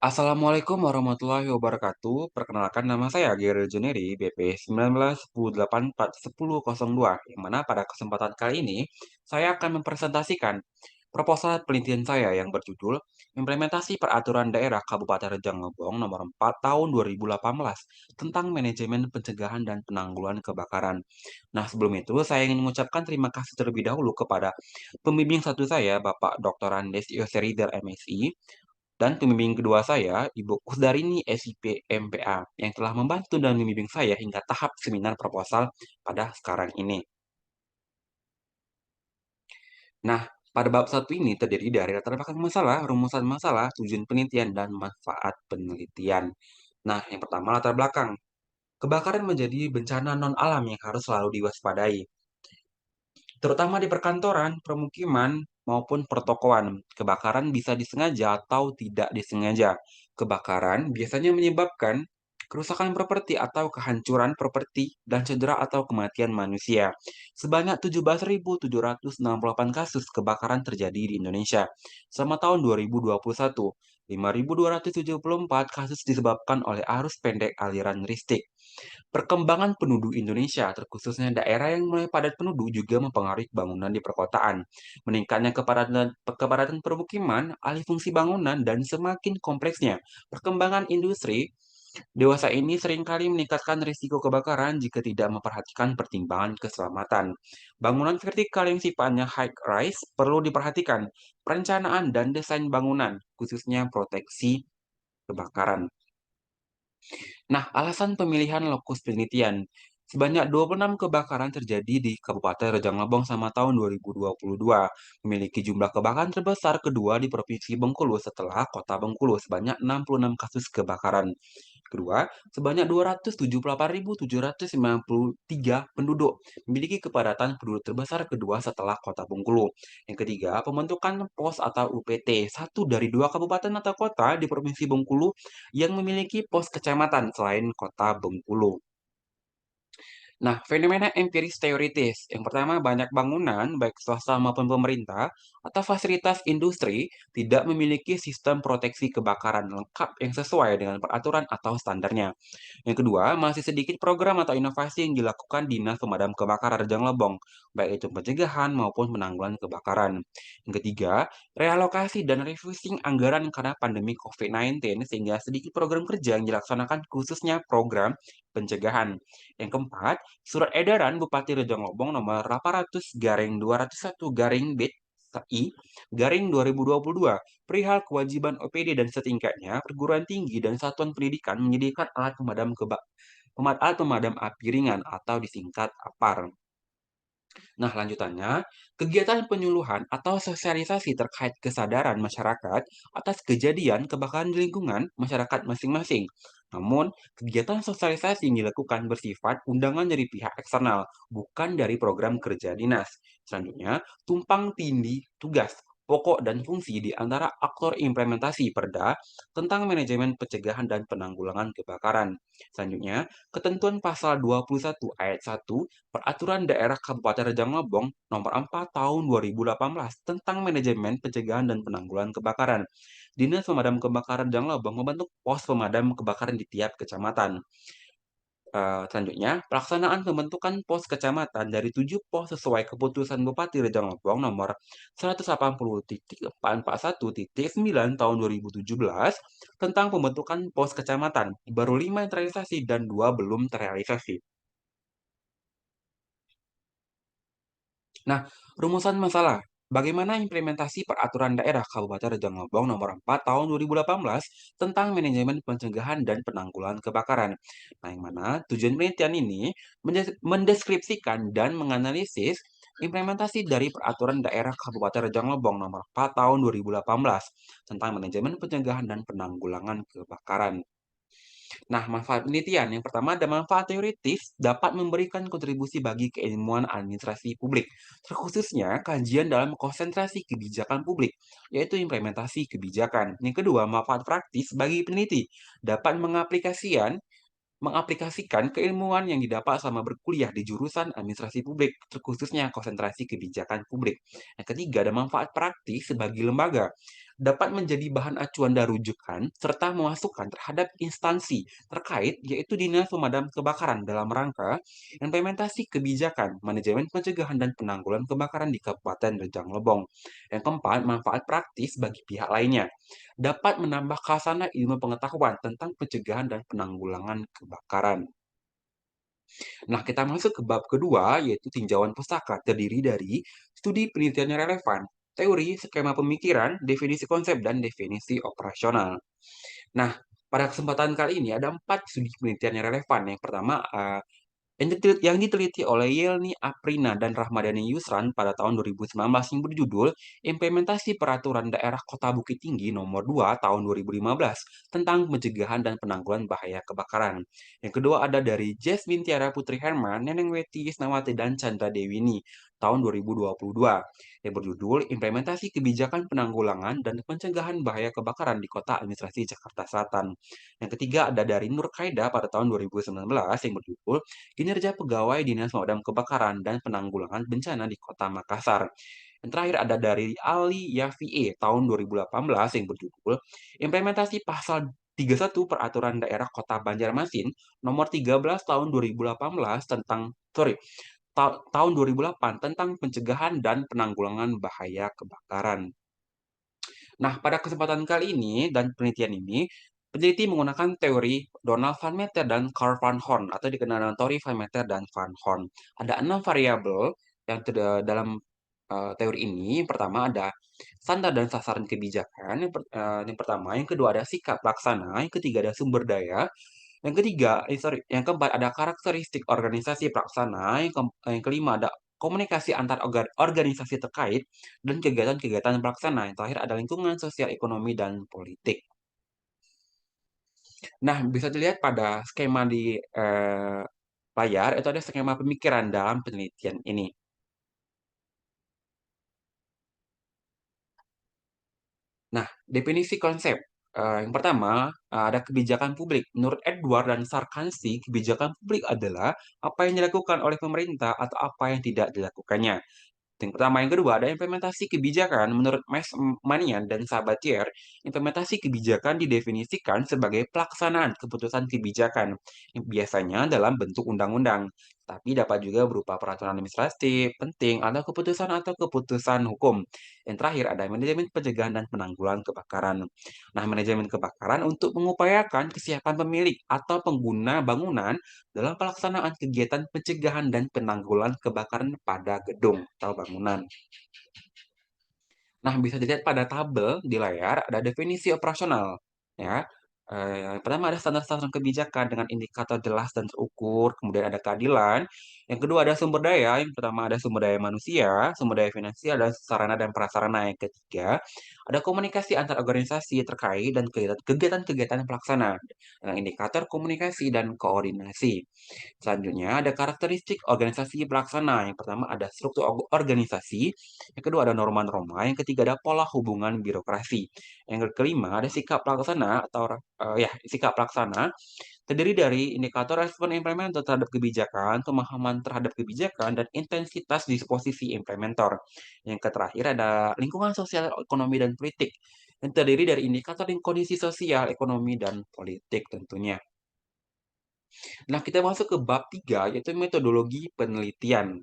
Assalamualaikum warahmatullahi wabarakatuh. Perkenalkan nama saya Gerald Juneri, BP 1910841002, yang mana pada kesempatan kali ini saya akan mempresentasikan proposal penelitian saya yang berjudul Implementasi Peraturan Daerah Kabupaten Rejang Lebong Nomor 4 Tahun 2018 tentang Manajemen Pencegahan dan Penanggulangan Kebakaran. Nah, sebelum itu saya ingin mengucapkan terima kasih terlebih dahulu kepada pembimbing satu saya, Bapak Dr. Andes Yoseridel MSI, dan pembimbing kedua saya, Ibu Kusdarini SIP MPA, yang telah membantu dan membimbing saya hingga tahap seminar proposal pada sekarang ini. Nah, pada bab satu ini terdiri dari latar belakang masalah, rumusan masalah, tujuan penelitian, dan manfaat penelitian. Nah, yang pertama latar belakang. Kebakaran menjadi bencana non-alam yang harus selalu diwaspadai, terutama di perkantoran, permukiman, maupun pertokoan. Kebakaran bisa disengaja atau tidak disengaja. Kebakaran biasanya menyebabkan kerusakan properti atau kehancuran properti dan cedera atau kematian manusia. Sebanyak 17.768 kasus kebakaran terjadi di Indonesia selama tahun 2021. 5.274 kasus disebabkan oleh arus pendek aliran listrik. Perkembangan penduduk Indonesia, terkhususnya daerah yang mulai padat penduduk, juga mempengaruhi bangunan di perkotaan. Meningkatnya kepadatan permukiman, alih fungsi bangunan, dan semakin kompleksnya perkembangan industri dewasa ini seringkali meningkatkan risiko kebakaran jika tidak memperhatikan pertimbangan keselamatan. Bangunan vertikal yang sifatnya high-rise perlu diperhatikan perencanaan dan desain bangunan, khususnya proteksi kebakaran. Nah, alasan pemilihan lokus penelitian. Sebanyak 26 kebakaran terjadi di Kabupaten Rejang Lebong sama tahun 2022, memiliki jumlah kebakaran terbesar kedua di Provinsi Bengkulu setelah Kota Bengkulu sebanyak 66 kasus kebakaran. Kedua, sebanyak 278.793 penduduk, memiliki kepadatan penduduk terbesar kedua setelah Kota Bengkulu. Yang ketiga, pembentukan POS atau UPT, satu dari dua kabupaten atau kota di Provinsi Bengkulu yang memiliki pos kecamatan selain Kota Bengkulu. Nah, fenomena empiris teoritis. Yang pertama, banyak bangunan, baik swasta maupun pemerintah, atau fasilitas industri tidak memiliki sistem proteksi kebakaran lengkap yang sesuai dengan peraturan atau standarnya. Yang kedua, masih sedikit program atau inovasi yang dilakukan Dinas Pemadam Kebakaran Rejang Lebong, baik itu pencegahan maupun penanggulangan kebakaran. Yang ketiga, realokasi dan refusing anggaran karena pandemi COVID-19, sehingga sedikit program kerja yang dilaksanakan khususnya program pencegahan. Yang keempat, Surat Edaran Bupati Rejang Lebong nomor 800-201 I garing 2022 perihal kewajiban OPD dan setingkatnya perguruan tinggi dan satuan pendidikan menyediakan alat pemadam api ringan atau disingkat APAR. Nah, lanjutannya, kegiatan penyuluhan atau sosialisasi terkait kesadaran masyarakat atas kejadian kebakaran di lingkungan masyarakat masing-masing. Namun, kegiatan sosialisasi yang dilakukan bersifat undangan dari pihak eksternal, bukan dari program kerja dinas. Selanjutnya, tumpang tindih tugas, pokok dan fungsi di antara aktor implementasi Perda tentang manajemen pencegahan dan penanggulangan kebakaran. Selanjutnya, ketentuan pasal 21 ayat 1 Peraturan Daerah Kabupaten Rejang Lebong Nomor 4 Tahun 2018 tentang Manajemen Pencegahan dan Penanggulangan Kebakaran. Dinas Pemadam Kebakaran Rejang Lebong membentuk pos pemadam kebakaran di tiap kecamatan. Selanjutnya, pelaksanaan pembentukan pos kecamatan dari 7 pos sesuai keputusan Bupati Rejang Lebong nomor 180.441.9 tahun 2017 tentang pembentukan pos kecamatan. Baru 5 yang terrealisasi dan 2 belum terrealisasi. Nah, rumusan masalah. Bagaimana implementasi peraturan daerah Kabupaten Rejang Lebong nomor 4 tahun 2018 tentang manajemen pencegahan dan penanggulangan kebakaran. Nah, yang mana tujuan penelitian ini mendeskripsikan dan menganalisis implementasi dari peraturan daerah Kabupaten Rejang Lebong nomor 4 tahun 2018 tentang manajemen pencegahan dan penanggulangan kebakaran. Nah, manfaat penelitian. Yang pertama ada manfaat teoritis dapat memberikan kontribusi bagi keilmuan administrasi publik, terkhususnya kajian dalam konsentrasi kebijakan publik, yaitu implementasi kebijakan. Yang kedua, manfaat praktis bagi peneliti dapat mengaplikasikan keilmuan yang didapat selama berkuliah di jurusan administrasi publik, terkhususnya konsentrasi kebijakan publik. Yang ketiga, ada manfaat praktis bagi lembaga dapat menjadi bahan acuan dan rujukan serta masukan terhadap instansi terkait, yaitu Dinas Pemadam Kebakaran dalam rangka implementasi kebijakan manajemen pencegahan dan penanggulangan kebakaran di Kabupaten Rejang Lebong. Yang keempat, manfaat praktis bagi pihak lainnya. Dapat menambah khasana ilmu pengetahuan tentang pencegahan dan penanggulangan kebakaran. Nah, kita masuk ke bab kedua, yaitu tinjauan pustaka, terdiri dari studi penelitian yang relevan, teori, skema pemikiran, definisi konsep, dan definisi operasional. Nah, pada kesempatan kali ini ada 4 studi penelitian yang relevan. Yang pertama, yang diteliti oleh Yelni Aprina dan Rahmadani Yusran pada tahun 2019 yang berjudul Implementasi Peraturan Daerah Kota Bukit Tinggi Nomor 2 Tahun 2015 tentang Pencegahan dan Penanggulangan Bahaya Kebakaran. Yang kedua ada dari Jasmine Tiara Putri Herman, Neneng Weti Isnawati, dan Chandra Dewini tahun 2022 yang berjudul Implementasi Kebijakan Penanggulangan dan Pencegahan Bahaya Kebakaran di Kota Administrasi Jakarta Selatan. Yang ketiga ada dari Nur Kaida pada tahun 2019 yang berjudul Kinerja Pegawai Dinas Pemadam Kebakaran dan Penanggulangan Bencana di Kota Makassar. Yang terakhir ada dari Ali Yafi'e tahun 2018 yang berjudul Implementasi Pasal 31 Peraturan Daerah Kota Banjarmasin nomor 13 tahun 2018 tahun 2008 tentang pencegahan dan penanggulangan bahaya kebakaran. Nah, pada kesempatan kali ini dan penelitian ini, peneliti menggunakan teori Donald van Meter dan Carl van Horn atau dikenal dengan teori van Meter dan van Horn. Ada 6 variabel yang dalam teori ini. Yang pertama ada standar dan sasaran kebijakan. Yang pertama, yang kedua ada sikap laksana, yang ketiga ada sumber daya, yang ketiga, yang keempat ada karakteristik organisasi pelaksana, yang kelima ada komunikasi antar organisasi terkait, dan kegiatan-kegiatan pelaksana. Yang terakhir ada lingkungan sosial, ekonomi, dan politik. Nah, bisa dilihat pada skema di layar, itu ada skema pemikiran dalam penelitian ini. Nah, definisi konsep. Yang pertama, ada kebijakan publik. Menurut Edward dan Sarkansky, kebijakan publik adalah apa yang dilakukan oleh pemerintah atau apa yang tidak dilakukannya. Yang pertama, yang kedua ada implementasi kebijakan. Menurut Manian dan Sabatier, implementasi kebijakan didefinisikan sebagai pelaksanaan keputusan kebijakan yang biasanya dalam bentuk undang-undang, tapi dapat juga berupa peraturan administratif, penting, atau keputusan hukum. Yang terakhir ada manajemen pencegahan dan penanggulangan kebakaran. Nah, manajemen kebakaran untuk mengupayakan kesiapan pemilik atau pengguna bangunan dalam pelaksanaan kegiatan pencegahan dan penanggulangan kebakaran pada gedung atau bangunan. Nah, bisa dilihat pada tabel di layar ada definisi operasional, ya. Yang pertama ada standar-standar kebijakan dengan indikator jelas dan terukur, kemudian ada keadilan. Yang kedua ada sumber daya, yang pertama ada sumber daya manusia, sumber daya finansial, dan sarana dan prasarana. Yang ketiga, ada komunikasi antar organisasi terkait dan kegiatan-kegiatan pelaksana, dengan indikator komunikasi dan koordinasi. Selanjutnya ada karakteristik organisasi pelaksana. Yang pertama ada struktur organisasi, yang kedua ada norma-norma, yang ketiga ada pola hubungan birokrasi. Yang kelima ada sikap pelaksana sikap pelaksana terdiri dari indikator respon implementer terhadap kebijakan, pemahaman terhadap kebijakan, dan intensitas disposisi implementer. Yang terakhir ada lingkungan sosial, ekonomi, dan politik yang terdiri dari indikator kondisi sosial, ekonomi, dan politik tentunya. Nah, kita masuk ke bab 3, yaitu metodologi penelitian.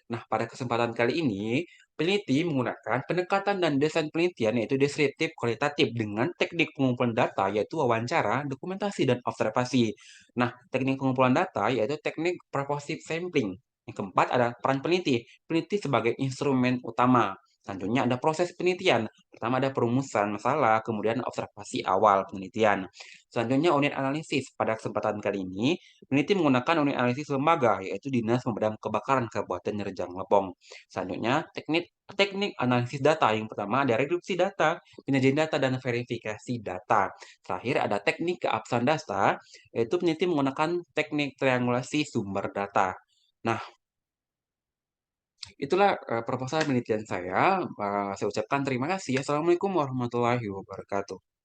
Nah, pada kesempatan kali ini, peneliti menggunakan pendekatan dan desain penelitian yaitu deskriptif kualitatif dengan teknik pengumpulan data yaitu wawancara, dokumentasi, dan observasi. Nah, teknik pengumpulan data yaitu teknik purposive sampling. Yang keempat ada peran peneliti. Peneliti sebagai instrumen utama. Selanjutnya ada proses penelitian. Pertama ada perumusan masalah, kemudian observasi awal penelitian. Selanjutnya unit analisis. Pada kesempatan kali ini, peneliti menggunakan unit analisis lembaga, yaitu Dinas Pemadam Kebakaran Kabupaten Rejang Lebong. Selanjutnya, teknik teknik analisis data. Yang pertama ada reduksi data, penyajian data, dan verifikasi data. Terakhir ada teknik keabsahan data, yaitu peneliti menggunakan teknik triangulasi sumber data. Nah, itulah proposal penelitian saya. Saya ucapkan terima kasih. Assalamualaikum warahmatullahi wabarakatuh.